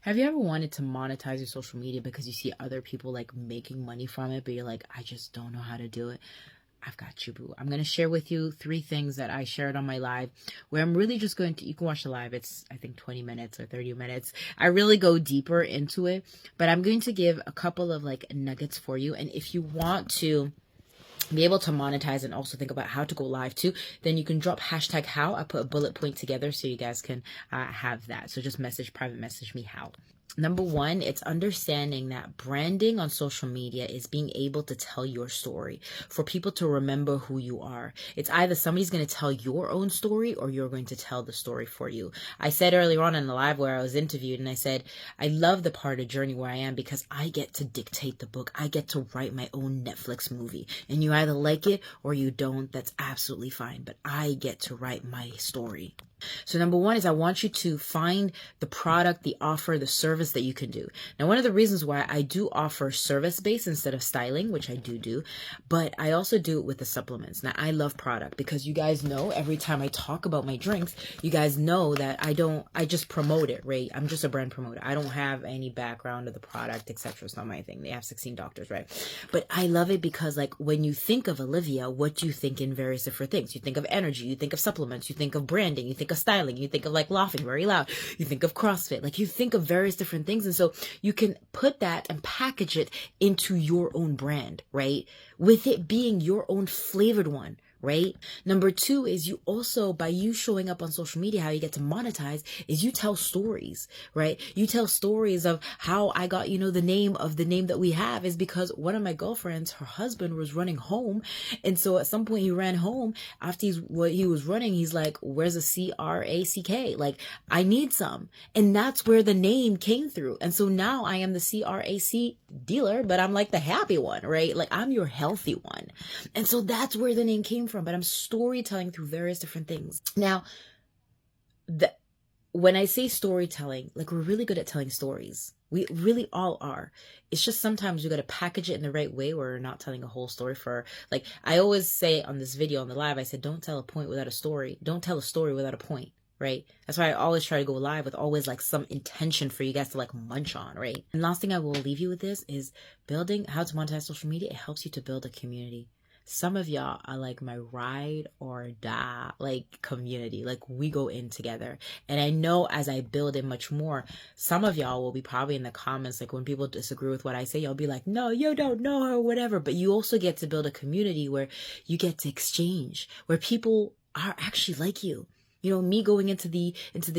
Have you ever wanted to monetize your social media because you see other people like making money from it, but you're like, I just don't know how to do it? I've got you, boo. I'm going to share with you 3 things that I shared on my live, where I'm really just going to, you can watch the live. It's, I think, 20 minutes or 30 minutes. I really go deeper into it, but I'm going to give a couple of like nuggets for you. And if you want to be able to monetize and also think about how to go live too, then you can drop hashtag how. I put a bullet point together so you guys can have that. So just private message me how. Number 1, it's understanding that branding on social media is being able to tell your story, for people to remember who you are. It's either somebody's going to tell your own story or you're going to tell the story for you. I said earlier on in the live where I was interviewed, and I said, I love the part of Journey where I am because I get to dictate the book. I get to write my own Netflix movie, and you either like it or you don't. That's absolutely fine, but I get to write my story. So number 1 is I want you to find the product, the offer, the service that you can do. Now, one of the reasons why I do offer service-based instead of styling, which I do, but I also do it with the supplements. Now, I love product because you guys know every time I talk about my drinks, you guys know that I just promote it, right? I'm just a brand promoter. I don't have any background of the product, etc. It's not my thing. They have 16 doctors, right? But I love it because like when you think of Olivia, what do you think in various different things? You think of energy, you think of supplements, you think of branding, you think of styling, you think of like laughing very loud, you think of CrossFit, like you think of various different things. And so you can put that and package it into your own brand, right? With it being your own flavored one. Right? Number 2 is you also, by you showing up on social media, how you get to monetize is you tell stories, right? You tell stories of how I got, the name that we have is because one of my girlfriends, her husband was running home. And so at some point he ran home after he was running. He's like, where's a CRACK? Like, I need some. And that's where the name came through. And so now I am the CRAC dealer, but I'm like the happy one, right? Like I'm your healthy one. And so that's where the name came from. But I'm storytelling through various different things. Now, when I say storytelling, like we're really good at telling stories. We really all are. It's just sometimes you got to package it in the right way where we're not telling a whole story for, like I always say on this video on the live, I said, don't tell a point without a story. Don't tell a story without a point. Right? That's why I always try to go live with always like some intention for you guys to like munch on, right? And last thing I will leave you with this is building how to monetize social media. It helps you to build a community. Some of y'all are like my ride or die like community. Like we go in together. And I know as I build it much more, some of y'all will be probably in the comments, like when people disagree with what I say, y'all be like, no, you don't know her, whatever. But you also get to build a community where you get to exchange, where people are actually like you. Me going into the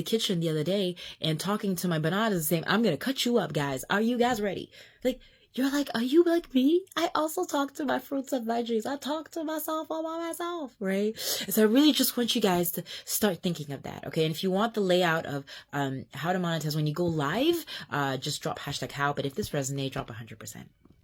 kitchen the other day and talking to my bananas and saying, I'm going to cut you up, guys. Are you guys ready? Like, you're like, are you like me? I also talk to my fruits and veggies. I talk to myself all by myself, right? So I really just want you guys to start thinking of that, okay? And if you want the layout of how to monetize when you go live, just drop hashtag how. But if this resonates, drop 100%.